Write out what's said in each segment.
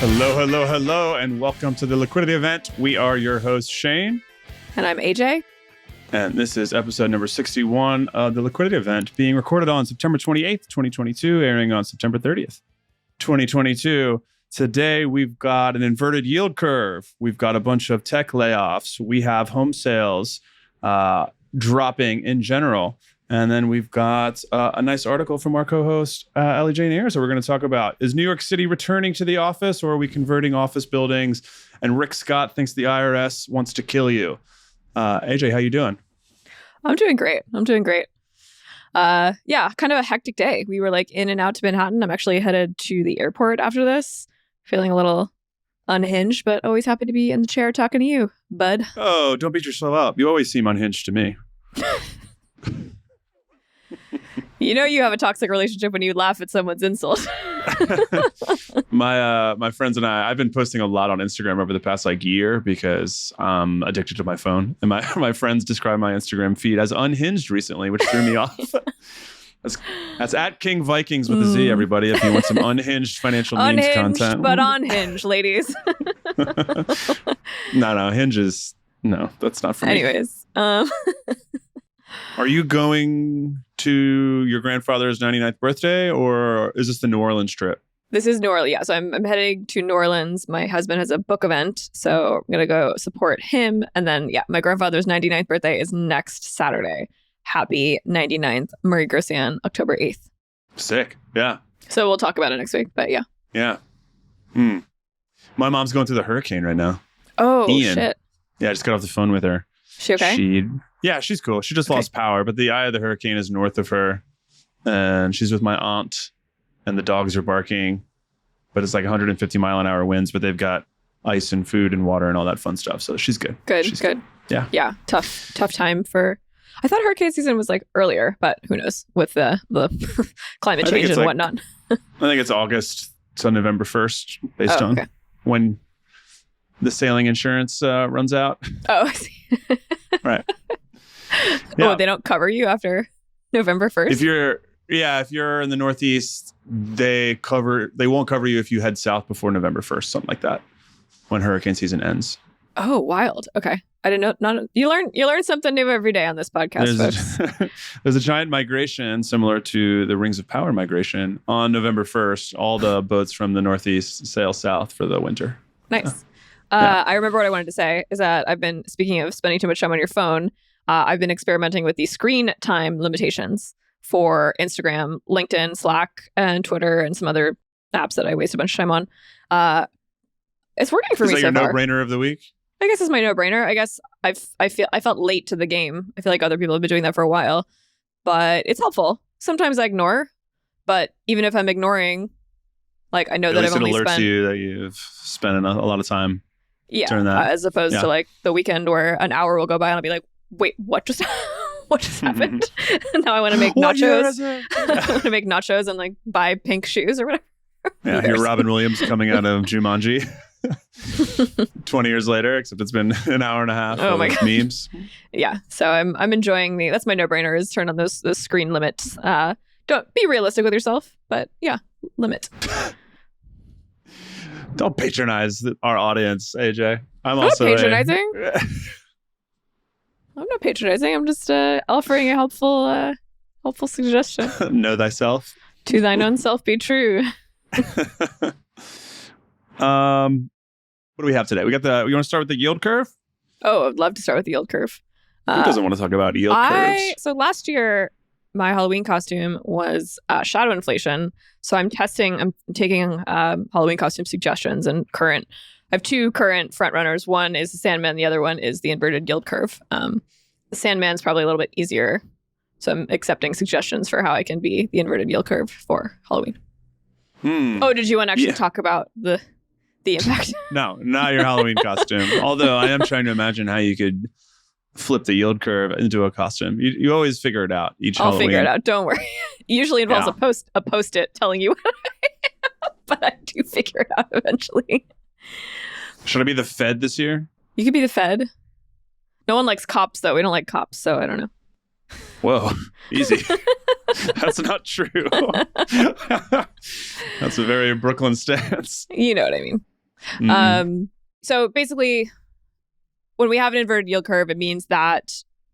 Hello, hello, hello, and welcome to the Liquidity event. We are your hosts, Shane. And I'm AJ. And this is episode number 61 of the Liquidity event, being recorded on September 28th, 2022, airing on September 30th, 2022. Today, we've got an inverted yield curve. We've got a bunch of tech layoffs. We have home sales dropping in general. And then we've got a nice article from our co-host, Ellie Jane Ayers, that we're going to talk about. Is New York City returning to the office, or are we converting office buildings? And Rick Scott thinks the IRS wants to kill you. AJ, how you doing? I'm doing great. Yeah, kind of a hectic day. We were like in and out to Manhattan. I'm actually headed to the airport after this, feeling a little unhinged, but always happy to be in the chair talking to you, bud. Oh, don't beat yourself up. You always seem unhinged to me. You know you have a toxic relationship when you laugh at someone's insult. My friends and I've been posting a lot on Instagram over the past year because I'm addicted to my phone. And my friends describe my Instagram feed as unhinged recently, which threw me off. That's at King Vikings with a Z, everybody, if you want some unhinged financial memes content. But unhinged, ladies. No, hinges. No, that's not for me. Anyways. Are you going to your grandfather's 99th birthday, or is this the New Orleans trip? This is New Orleans. Yeah, so I'm heading to New Orleans. My husband has a book event, so I'm going to go support him. And then, yeah, my grandfather's 99th birthday is next Saturday. Happy 99th, Murray Grossian, October 8th. Sick. Yeah. So we'll talk about it next week, but yeah. Yeah. My mom's going through the hurricane right now. Oh, Ian. shit. Yeah, I just got off the phone with her. She okay? Yeah, she's cool. She just lost power, but the eye of the hurricane is north of her. And she's with my aunt, and the dogs are barking. But it's 150 mile an hour winds, but they've got ice and food and water and all that fun stuff. So she's good. Good. Yeah. Yeah. Tough time for... I thought hurricane season was earlier, but who knows with the climate change and whatnot. I think it's August to November 1st based on when the sailing insurance runs out. Oh, I see. Right. Yeah. Oh, they don't cover you after November 1st? If you're in the Northeast, they won't cover you if you head south before November 1st, something like that, when hurricane season ends. Oh, wild. Okay. I didn't know. You learn something new every day on this podcast, folks. There's a giant migration similar to the Rings of Power migration on November 1st. All the boats from the Northeast sail south for the winter. Nice. I remember what I wanted to say is that I've been, speaking of spending too much time on your phone, I've been experimenting with the screen time limitations for Instagram, LinkedIn, Slack, and Twitter, and some other apps that I waste a bunch of time on. It's working for me so far. Is that your no-brainer of the week? I guess it's my no-brainer. I guess I felt late to the game. I feel like other people have been doing that for a while, but it's helpful. Sometimes I ignore, but even if I'm ignoring, I know that I've only spent... It alerts you that you've spent a lot of time. Yeah, as opposed to the weekend where an hour will go by and I'll be like, wait, what just happened? Now I want to make nachos. I want to make nachos and buy pink shoes or whatever. Yeah, you're Robin Williams coming out of Jumanji 20 years later, except it's been an hour and a half of memes. Yeah, so I'm enjoying that's my no-brainer is turn on those screen limits. Don't be realistic with yourself, but yeah, limit. Don't patronize our audience, AJ. I'm also not patronizing. I'm not patronizing. I'm just offering a helpful suggestion. Know thyself. To thine own self be true. What do we have today? You want to start with the yield curve? Oh, I'd love to start with the yield curve. Who doesn't want to talk about yield curves? So last year, my Halloween costume was shadow inflation. So I'm taking Halloween costume suggestions and I have two current front runners. One is the Sandman. The other one is the inverted yield curve. The Sandman's probably a little bit easier. So I'm accepting suggestions for how I can be the inverted yield curve for Halloween. Oh, did you want to actually talk about the impact? No, not your Halloween costume. Although I am trying to imagine how you could flip the yield curve into a costume. You always figure it out each Halloween. I'll figure it out. Don't worry. Usually involves a post-it telling you what I am, but I do figure it out eventually. Should I be the Fed this year? You could be the Fed. No one likes cops, though. We don't like cops, so I don't know. Whoa, easy. That's not true. That's a very Brooklyn stance. You know what I mean. So basically, when we have an inverted yield curve, it means that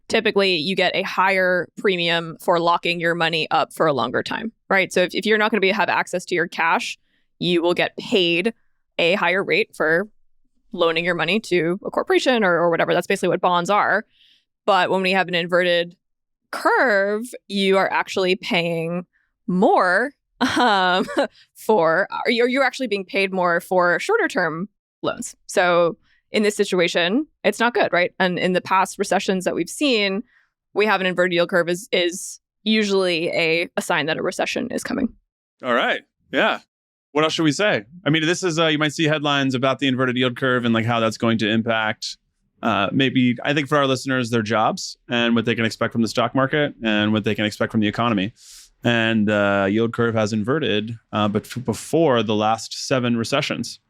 typically you get a higher premium for locking your money up for a longer time, right? So if you're not going to have access to your cash, you will get paid a higher rate for loaning your money to a corporation or whatever. That's basically what bonds are. But when we have an inverted curve, you are actually paying more you're actually being paid more for shorter term loans. So in this situation, it's not good, right? And in the past recessions that we've seen, we have an inverted yield curve is usually a sign that a recession is coming. All right. Yeah. What else should we say? I mean, this is, you might see headlines about the inverted yield curve and like how that's going to impact maybe, I think for our listeners, their jobs and what they can expect from the stock market and what they can expect from the economy. And yield curve has inverted, but before the last 7 recessions.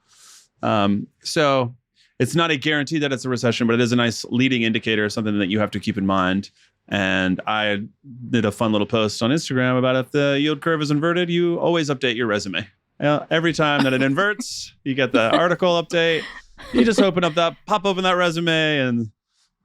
So it's not a guarantee that it's a recession, but it is a nice leading indicator, something that you have to keep in mind. And I did a fun little post on Instagram about if the yield curve is inverted, you always update your resume. Every time that it inverts, you get the article update. You just pop open that resume and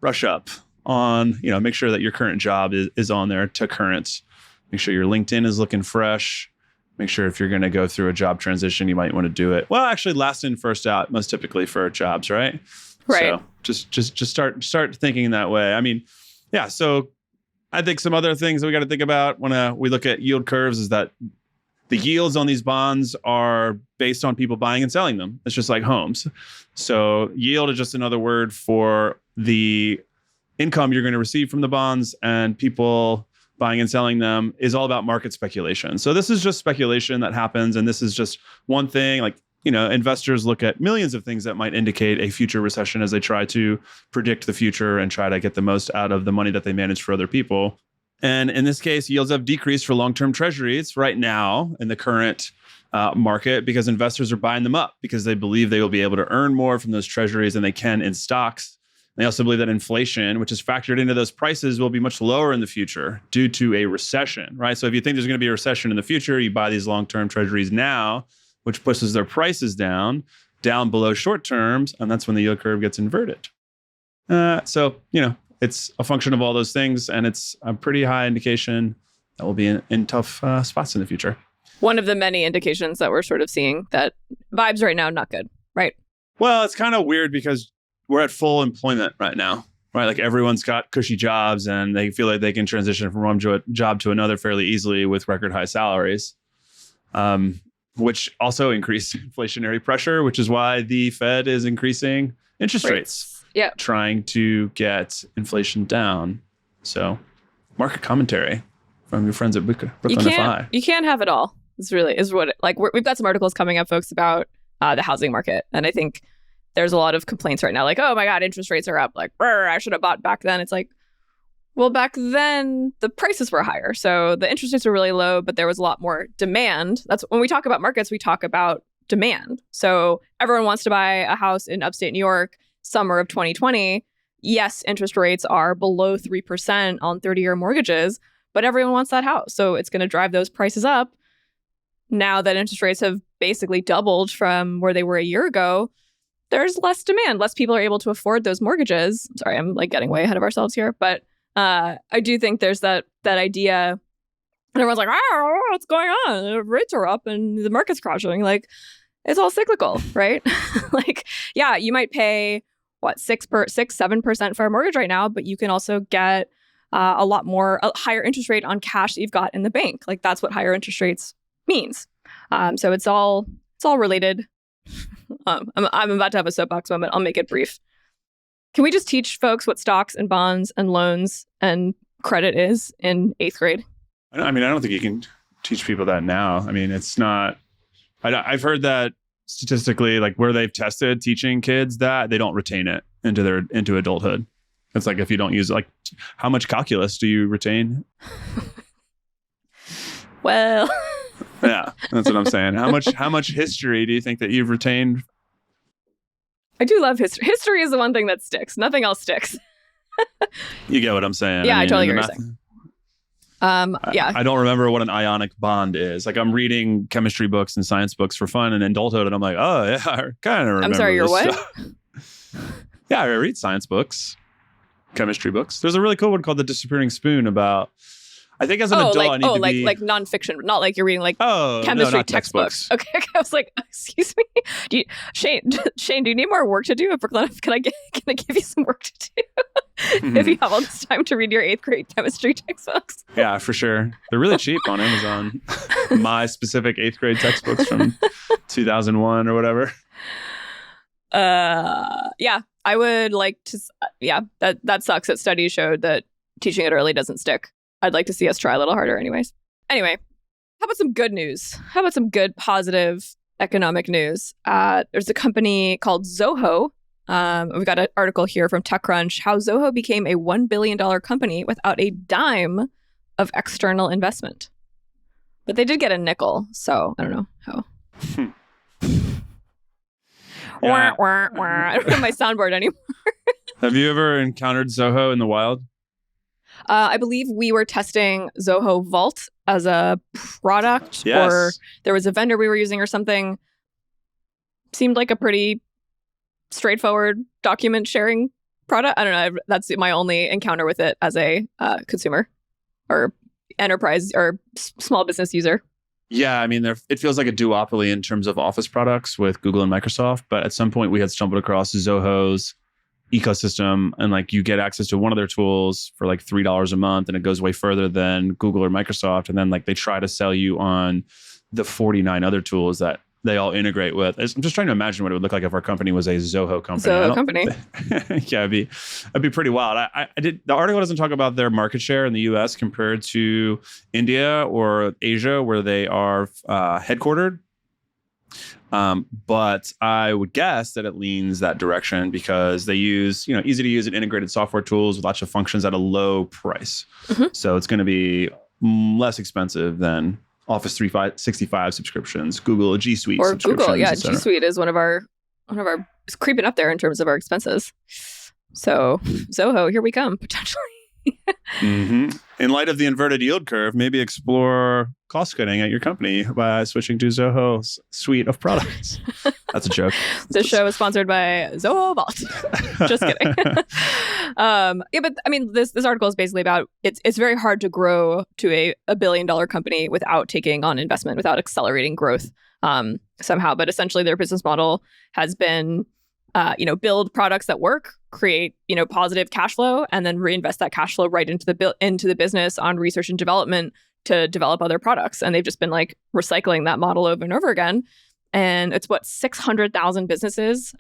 brush up on, make sure that your current job is on there to current. Make sure your LinkedIn is looking fresh. Make sure if you're going to go through a job transition, you might want to do it. Well, actually, last in, first out, most typically for jobs, right? Right. So just start thinking that way. I mean, yeah. So I think some other things that we got to think about when we look at yield curves is that the yields on these bonds are based on people buying and selling them. It's just like homes. So yield is just another word for the income you're going to receive from the bonds, and people buying and selling them is all about market speculation. So this is just speculation that happens. And this is just one thing. Like, investors look at millions of things that might indicate a future recession as they try to predict the future and try to get the most out of the money that they manage for other people. And in this case, yields have decreased for long-term treasuries right now in the current market because investors are buying them up because they believe they will be able to earn more from those treasuries than they can in stocks. They also believe that inflation, which is factored into those prices, will be much lower in the future due to a recession, right? So if you think there's going to be a recession in the future, you buy these long-term treasuries now, which pushes their prices down below short terms, and that's when the yield curve gets inverted. It's a function of all those things, and it's a pretty high indication that we'll be in tough spots in the future. One of the many indications that we're sort of seeing that vibes right now, not good, right? Well, it's kind of weird because we're at full employment right now, right? Like everyone's got cushy jobs and they feel like they can transition from one job to another fairly easily with record high salaries, which also increased inflationary pressure, which is why the Fed is increasing interest rates. Yeah, trying to get inflation down. So, market commentary from your friends at Brooklyn FI. You can't have it all. We've got some articles coming up, folks, about the housing market, and I think there's a lot of complaints right now, like, oh my God, interest rates are up. Like, I should have bought back then. It's like, well, back then the prices were higher, so the interest rates were really low, but there was a lot more demand. That's when we talk about markets, we talk about demand. So everyone wants to buy a house in upstate New York. Summer of 2020, yes, interest rates are below 3% on 30-year mortgages, but everyone wants that house. So it's going to drive those prices up. Now that interest rates have basically doubled from where they were a year ago, there's less demand. Less people are able to afford those mortgages. Sorry, I'm getting way ahead of ourselves here. But I do think there's that idea. And everyone's like, what's going on? Rates are up and the market's crashing. Like, it's all cyclical, right? You might pay 6-7% for a mortgage right now, but you can also get a higher interest rate on cash that you've got in the bank. Like that's what higher interest rates means. So it's all related. I'm about to have a soapbox moment. I'll make it brief. Can we just teach folks what stocks and bonds and loans and credit is in 8th grade? I don't think you can teach people that now. I mean, it's not. I've heard that statistically, like where they've tested teaching kids that, they don't retain it into adulthood. It's like if you don't use it, like how much calculus do you retain? Well, yeah, that's what I'm saying. How much history do you think that you've retained? I do love history. History is the one thing that sticks. Nothing else sticks. You get what I'm saying? Yeah, I totally get what you're saying. Yeah. I don't remember what an ionic bond is. Like I'm reading chemistry books and science books for fun and adulthood, and I'm like, oh yeah, I kind of remember. I'm sorry, you're this what? stuff. Yeah, I read science books, chemistry books. There's a really cool one called The Disappearing Spoon about. I think as an adult, I need to be like nonfiction, not like you're reading like no, chemistry not textbooks. Okay, I was like, excuse me, Shane, do you need more work to do? Can I give you some work to do? If you have all this time to read your 8th grade chemistry textbooks. Yeah, for sure. They're really cheap on Amazon. My specific 8th grade textbooks from 2001 or whatever. Yeah, I would like to. Yeah, that sucks that studies showed that teaching it early doesn't stick. I'd like to see us try a little harder anyways. Anyway, how about some good news? How about some good, positive economic news? There's a company called Zoho. We've got an article here from TechCrunch, how Zoho became a $1 billion company without a dime of external investment. But they did get a nickel, so I don't know how. Yeah. I don't have my soundboard anymore. Have you ever encountered Zoho in the wild? I believe we were testing Zoho Vault as a product, Yes. or there was a vendor we were using or something. Seemed like a pretty straightforward document sharing product. I don't know. That's my only encounter with it as a consumer or enterprise or small business user. Yeah, I mean, it feels like a duopoly in terms of Office products with Google and Microsoft. But at some point, we had stumbled across Zoho's ecosystem, and like you get access to one of their tools for like $3 a month, and it goes way further than Google or Microsoft. And then like they try to sell you on the 49 other tools that they all integrate with. I'm just trying to imagine what it would look like if our company was a Zoho company. Zoho company. Yeah, it'd be pretty wild. I did. The article doesn't talk about their market share in the U.S. compared to India or Asia, where they are headquartered. But I would guess that it leans that direction because they use, easy to use and integrated software tools with lots of functions at a low price. Mm-hmm. So it's going to be less expensive than Office 365 subscriptions, Google G Suite or subscriptions. Google. Yeah, G Suite is one of our it's creeping up there in terms of our expenses. So Zoho, here we come potentially. Mm-hmm. In light of the inverted yield curve, maybe explore cost cutting at your company by switching to Zoho's suite of products. That's a joke. This show is sponsored by Zoho Vault. Just kidding. Yeah, but I mean, this article is basically about it's very hard to grow to a $1 billion company without taking on investment, without accelerating growth somehow. But essentially, their business model has been build products that work, create, positive cash flow, and then reinvest that cash flow right into the business on research and development to develop other products. And they've just been like recycling that model over and over again. And it's 600,000 businesses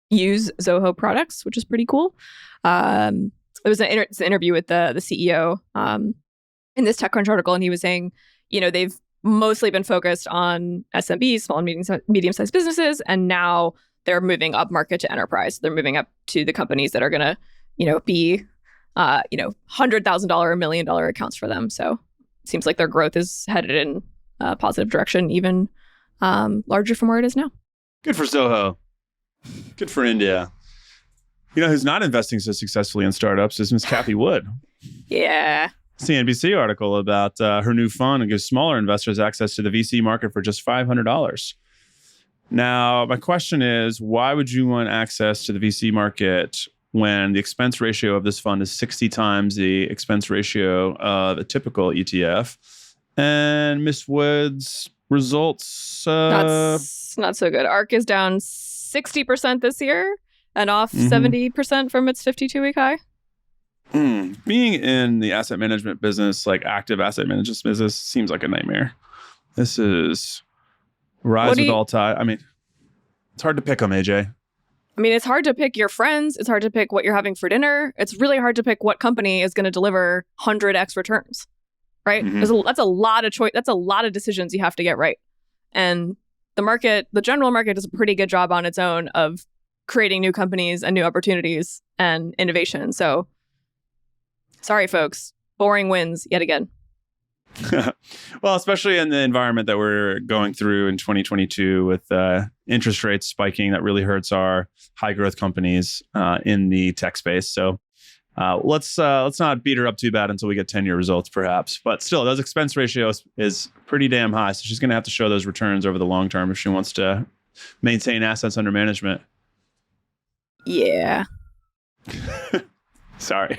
use Zoho products, which is pretty cool. There was an interview with the CEO in this TechCrunch article, and he was saying, they've mostly been focused on SMBs, small and medium-sized businesses, and now they're moving up market to enterprise. They're moving up to the companies that are going to, be, $100,000, $1 million accounts for them. So it seems like their growth is headed in a positive direction, even larger from where it is now. Good for Zoho. Good for India. Who's not investing so successfully in startups is Miss Cathie Wood. Yeah. CNBC article about her new fund and gives smaller investors access to the VC market for just $500. Now, my question is, why would you want access to the VC market when the expense ratio of this fund is 60 times the expense ratio of a typical ETF? And Miss Wood's results... That's not so good. ARK is down 60% this year and off 70% from its 52-week high. Being in the asset management business, like active asset management business, seems like a nightmare. This is... rise with all tide. I mean, it's hard to pick them, AJ. I mean, it's hard to pick your friends. It's hard to pick what you're having for dinner. It's really hard to pick what company is going to deliver 100x returns, right? Mm-hmm. That's a lot of choice. That's a lot of decisions you have to get right. And the general market does a pretty good job on its own of creating new companies and new opportunities and innovation. So, sorry, folks, boring wins yet again. Well, especially in the environment that we're going through in 2022 with interest rates spiking, that really hurts our high growth companies in the tech space. So Let's not beat her up too bad until we get 10-year results, perhaps. But still, those expense ratios is pretty damn high. So she's going to have to show those returns over the long term if she wants to maintain assets under management. Yeah. Sorry.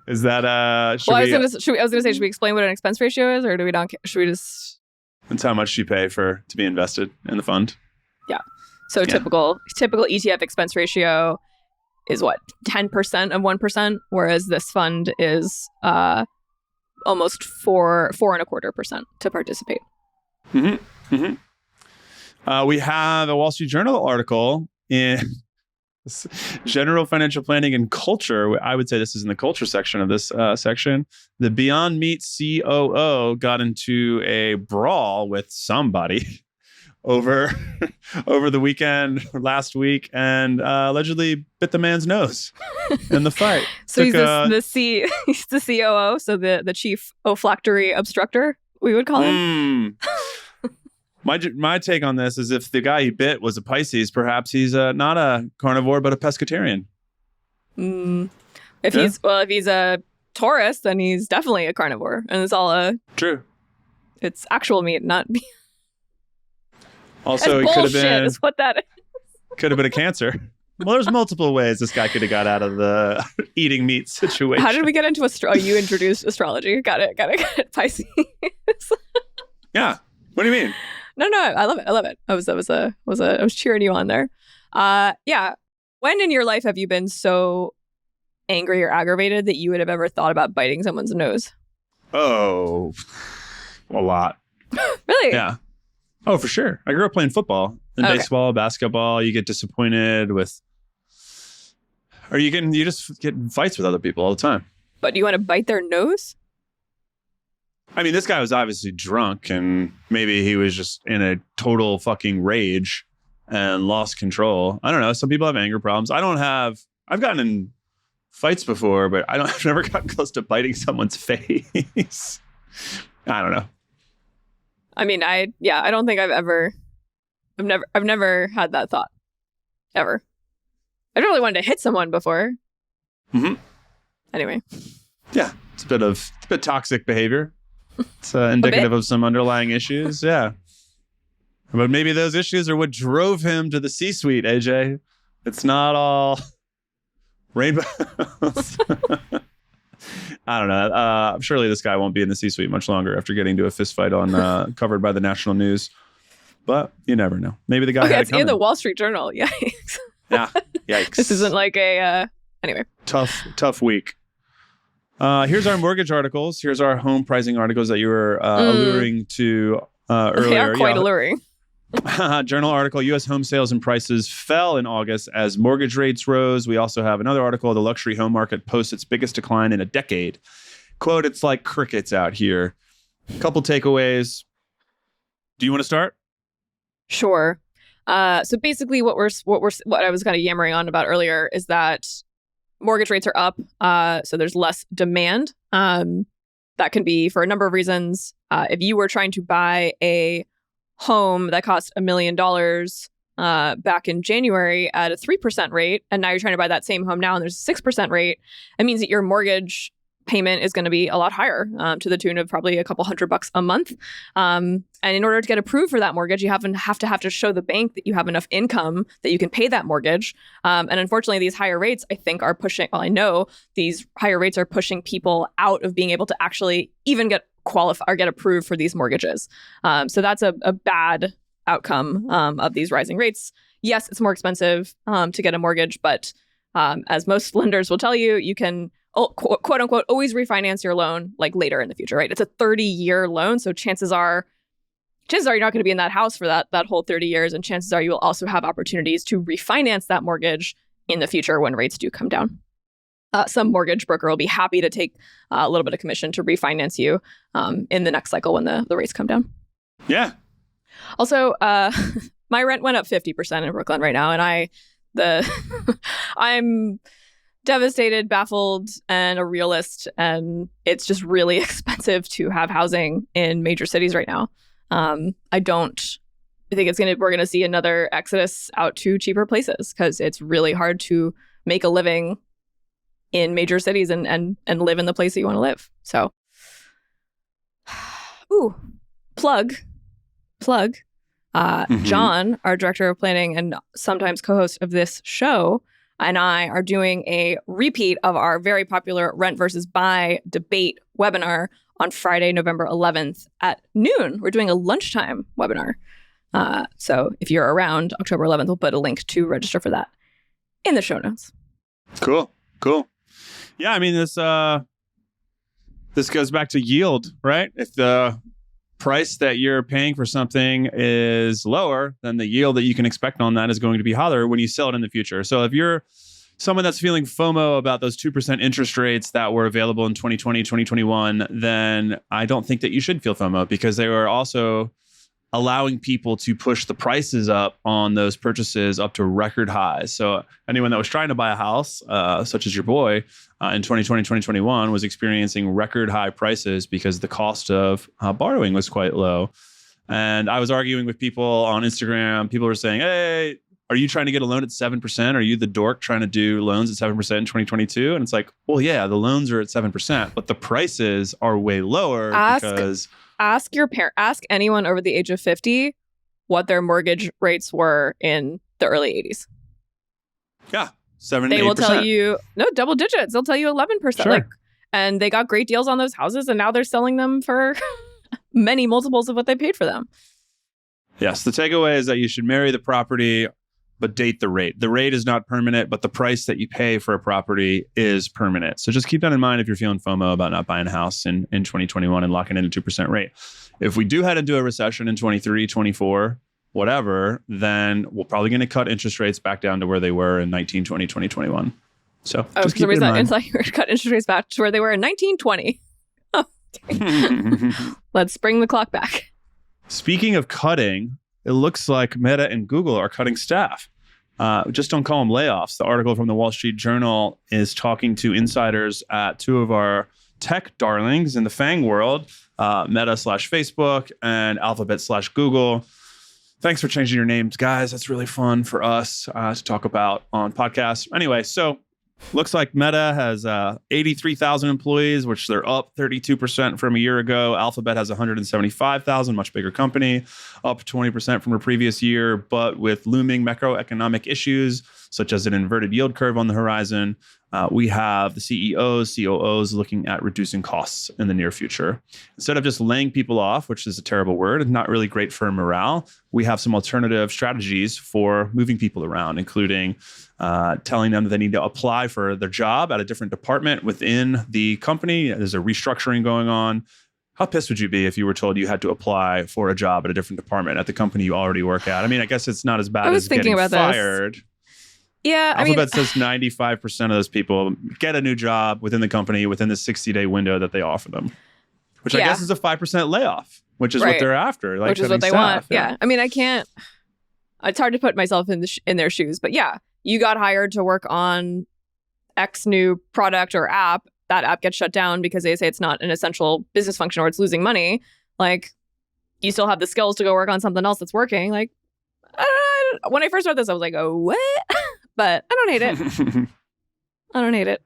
Is that I was gonna say, should we explain what an expense ratio is, or do we not? Should we just? It's how much you pay to be invested in the fund. Yeah. So typical ETF expense ratio is what, 10% of 1%, whereas this fund is almost 4.25% to participate. Mm-hmm. Mm-hmm. We have a Wall Street Journal article in General Financial Planning and Culture. I would say this is in the culture section of this section. The Beyond Meat COO got into a brawl with somebody over the weekend, last week, and allegedly bit the man's nose in the fight. So he's the COO, so the chief olfactory obstructor, we would call him. My take on this is if the guy he bit was a Pisces, perhaps he's not a carnivore but a pescatarian. If he's a Taurus, then he's definitely a carnivore, and it's all true. It's actual meat, not meat. Also, he could have been is what that is. Could have been a Cancer. Well, there's multiple ways this guy could have got out of the eating meat situation. How did we get into you introduced astrology? Got it. Pisces. Yeah. What do you mean? No, I love it. I was cheering you on there. Yeah. When in your life have you been so angry or aggravated that you would have ever thought about biting someone's nose? Oh, a lot. Really? Yeah. Oh, for sure. I grew up playing football and baseball, basketball. You get disappointed with, or you just get in fights with other people all the time. But do you want to bite their nose? I mean, this guy was obviously drunk, and maybe he was just in a total fucking rage and lost control. I don't know. Some people have anger problems. I've gotten in fights before, but I've never gotten close to biting someone's face. I don't know. I mean, I don't think I've never had that thought ever. I really wanted to hit someone before. Mm-hmm. Anyway. Yeah, it's a bit toxic behavior. It's indicative of some underlying issues. Yeah. But maybe those issues are what drove him to the C-suite, AJ. It's not all rainbows. I don't know. Surely this guy won't be in the C-suite much longer after getting into a fist fight on covered by the national news. But you never know. Maybe the guy had it coming. In the Wall Street Journal. Yikes. Yeah. Yikes. This isn't like a... Anyway. Tough week. Here's our mortgage articles. Here's our home pricing articles that you were alluding to earlier. They are quite alluring. Journal article, U.S. home sales and prices fell in August as mortgage rates rose. We also have another article, the luxury home market posts its biggest decline in a decade. Quote, it's like crickets out here. A couple takeaways. Do you want to start? Sure. So basically what I was kind of yammering on about earlier is that mortgage rates are up. So there's less demand. That can be for a number of reasons. If you were trying to buy a home that cost $1 million back in January at a 3% rate, and now you're trying to buy that same home now and there's a 6% rate, it means that your mortgage payment is going to be a lot higher, to the tune of probably a couple $100 a month. And in order to get approved for that mortgage, you have to show the bank that you have enough income that you can pay that mortgage. And unfortunately, these higher rates, I think, are pushing. Well, I know these higher rates are pushing people out of being able to actually even get qualify or get approved for these mortgages. So that's a bad outcome of these rising rates. Yes, it's more expensive to get a mortgage, but as most lenders will tell you, you can quote unquote always refinance your loan like later in the future, right? It's a 30-year loan, so chances are you're not going to be in that house for that whole 30 years, and chances are you will also have opportunities to refinance that mortgage in the future when rates do come down. Some mortgage broker will be happy to take a little bit of commission to refinance you in the next cycle when the rates come down. Yeah. Also, my rent went up 50% in Brooklyn right now, and I'm devastated, baffled, and a realist, and it's just really expensive to have housing in major cities right now. I think we're gonna see another exodus out to cheaper places because it's really hard to make a living in major cities and live in the place that you want to live. So, ooh, plug. John, our director of planning and sometimes co-host of this show, and I are doing a repeat of our very popular rent versus buy debate webinar on Friday, November 11th at noon. We're doing a lunchtime webinar. So if you're around October 11th, we'll put a link to register for that in the show notes. Cool. Yeah, I mean, this goes back to yield, right? If the price that you're paying for something is lower, then the yield that you can expect on that is going to be higher when you sell it in the future. So if you're someone that's feeling FOMO about those 2% interest rates that were available in 2020, 2021, then I don't think that you should feel FOMO, because they were also allowing people to push the prices up on those purchases up to record highs. So anyone that was trying to buy a house, such as your boy, in 2020, 2021 was experiencing record high prices because the cost of borrowing was quite low. And I was arguing with people on Instagram. People were saying, hey, are you trying to get a loan at 7%? Are you the dork trying to do loans at 7% in 2022? And it's like, well, yeah, the loans are at 7%, but the prices are way lower because... Ask anyone over the age of 50 what their mortgage rates were in the early 80s. Yeah, 7 They 8%. will tell you, no, double digits. They'll tell you 11%. Sure. And they got great deals on those houses, and now they're selling them for many multiples of what they paid for them. Yes, the takeaway is that you should marry the property, but date the rate. The rate is not permanent, but the price that you pay for a property is permanent. So just keep that in mind if you're feeling FOMO about not buying a house in 2021 and locking in a 2% rate. If we do head into a recession in 23, 24, whatever, then we're probably going to cut interest rates back down to where they were in 19, 20, 2021. So just keep it in mind. It's like you're going to cut interest rates back to where they were in 1920. Oh, let's bring the clock back. Speaking of cutting, it looks like Meta and Google are cutting staff. Just don't call them layoffs. The article from the Wall Street Journal is talking to insiders at two of our tech darlings in the FANG world, Meta/Facebook and Alphabet/Google. Thanks for changing your names, guys. That's really fun for us to talk about on podcasts. Anyway, so looks like Meta has 83,000 employees, which they're up 32% from a year ago. Alphabet has 175,000, much bigger company, up 20% from a previous year. But with looming macroeconomic issues, such as an inverted yield curve on the horizon, we have the CEOs, COOs looking at reducing costs in the near future. Instead of just laying people off, which is a terrible word and not really great for morale, we have some alternative strategies for moving people around, including telling them that they need to apply for their job at a different department within the company. There's a restructuring going on. How pissed would you be if you were told you had to apply for a job at a different department at the company you already work at? I mean, I guess it's not as bad as getting fired. This. Yeah, Alphabet says 95% of those people get a new job within the company within the 60-day window that they offer them, which I guess is a 5% layoff, which is what they're after. Like, which is what they want. Yeah. I mean, I can't. It's hard to put myself in their shoes, but yeah, you got hired to work on X new product or app. That app gets shut down because they say it's not an essential business function or it's losing money. Like, you still have the skills to go work on something else that's working. Like, when I first read this, I was like, oh, what? But I don't hate it. I don't hate it.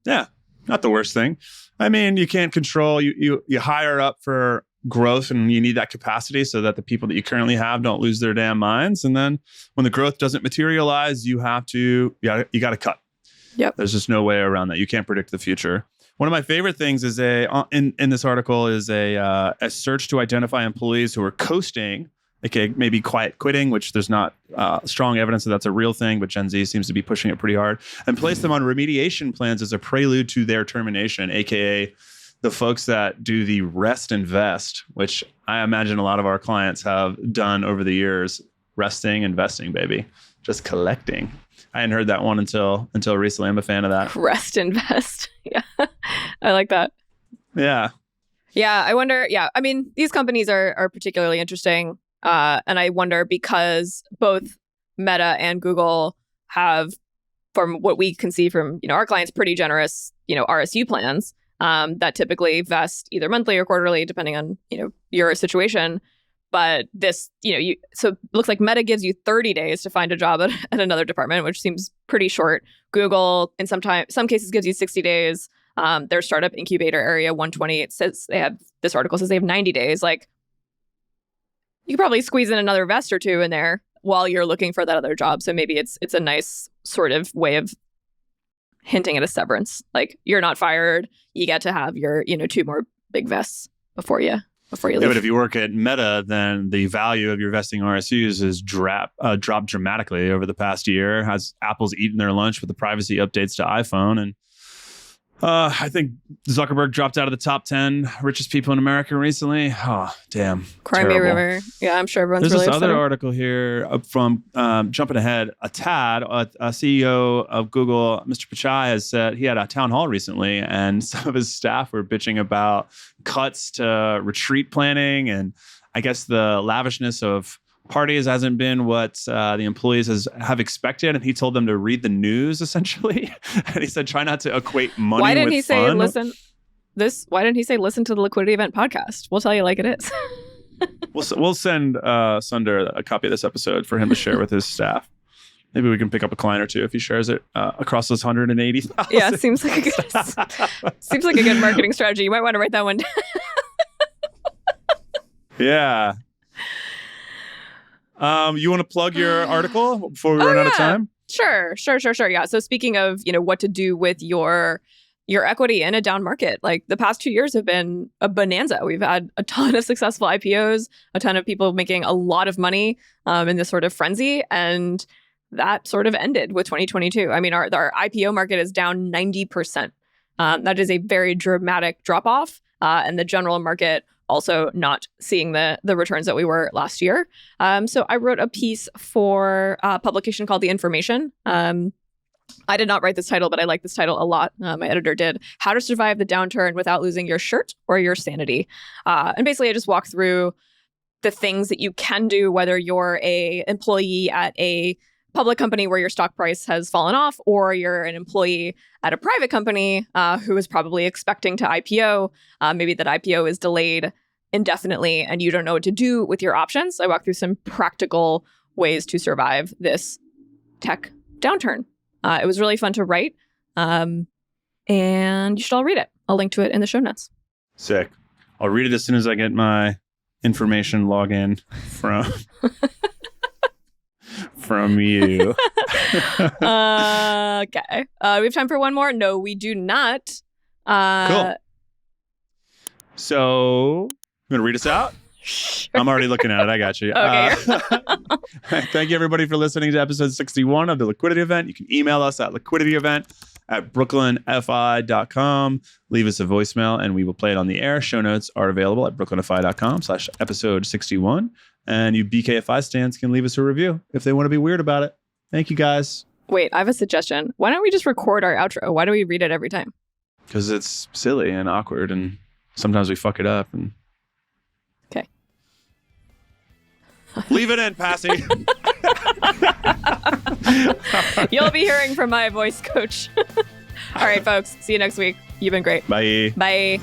Yeah. Not the worst thing. I mean, you can't control, you hire up for growth and you need that capacity so that the people that you currently have don't lose their damn minds. And then when the growth doesn't materialize, you got to cut. Yep. There's just no way around that. You can't predict the future. One of my favorite things is in this article is a search to identify employees who are coasting, aka maybe quiet quitting, which there's not strong evidence that that's a real thing, but Gen Z seems to be pushing it pretty hard, and place them on remediation plans as a prelude to their termination, aka the folks that do the rest and vest, which I imagine a lot of our clients have done over the years. Resting, investing, baby. Just collecting. I hadn't heard that one until recently. I'm a fan of that. Rest, invest. Yeah. I like that. Yeah. Yeah. I wonder. Yeah. I mean, these companies are particularly interesting. And I wonder, because both Meta and Google have, from what we can see from our clients, pretty generous RSU plans that typically vest either monthly or quarterly, depending on your situation. But this, so it looks like Meta gives you 30 days to find a job at another department, which seems pretty short. Google, in some cases, gives you 60 days. Their startup incubator area, 120. This article says they have 90 days. Like, you could probably squeeze in another vest or two in there while you're looking for that other job. So maybe it's a nice sort of way of hinting at a severance. Like, you're not fired. You get to have your, 2 more big vests before you leave. Yeah, but if you work at Meta, then the value of your vesting RSUs has dropped dramatically over the past year. As Apple's eaten their lunch with the privacy updates to iPhone, and I think Zuckerberg dropped out of the top 10 richest people in America recently. Oh, damn. Cry me a river. Yeah, I'm sure everyone's There's really this upset. other article here from jumping ahead. A CEO of Google, Mr. Pichai, has said he had a town hall recently, and some of his staff were bitching about cuts to retreat planning, and I guess the lavishness of parties hasn't been what the employees have expected, and he told them to read the news essentially. And he said, try not to equate money. Why didn't he say fun. Why didn't he say listen to the Liquidity Event podcast? We'll tell you like it is. We'll send Sunder a copy of this episode for him to share with his staff. Maybe we can pick up a client or two if he shares it across those 180,000. Yeah, seems like a good marketing strategy. You might want to write that one down. Yeah. You want to plug your article before we run out of time? Sure. Yeah. So speaking of, what to do with your equity in a down market, like the past 2 years have been a bonanza. We've had a ton of successful IPOs, a ton of people making a lot of money in this sort of frenzy. And that sort of ended with 2022. I mean, our IPO market is down 90%. That is a very dramatic drop off. And the general market also not seeing the returns that we were last year. So I wrote a piece for a publication called The Information. I did not write this title, but I like this title a lot. My editor did. How to Survive the Downturn Without Losing Your Shirt or Your Sanity. And basically, I just walk through the things that you can do, whether you're a employee at a public company where your stock price has fallen off, or you're an employee at a private company who is probably expecting to IPO. Maybe that IPO is delayed indefinitely and you don't know what to do with your options. I walk through some practical ways to survive this tech downturn. It was really fun to write, and you should all read it. I'll link to it in the show notes. Sick. I'll read it as soon as I get my information login from you. Okay. We have time for one more? No, we do not. Cool. So, you want to read us out? Sure. I'm already looking at it. I got you. Okay. Thank you, everybody, for listening to episode 61 of the Liquidity Event. You can email us at liquidityevent@brooklynfi.com. Leave us a voicemail, and we will play it on the air. Show notes are available at brooklynfi.com/episode 61. And you BKFI stands can leave us a review if they want to be weird about it. Thank you, guys. Wait, I have a suggestion. Why don't we just record our outro? Why do we read it every time? Because it's silly and awkward, and sometimes we fuck it up. And okay. Leave it in, Passy. You'll be hearing from my voice coach. All right, folks. See you next week. You've been great. Bye. Bye.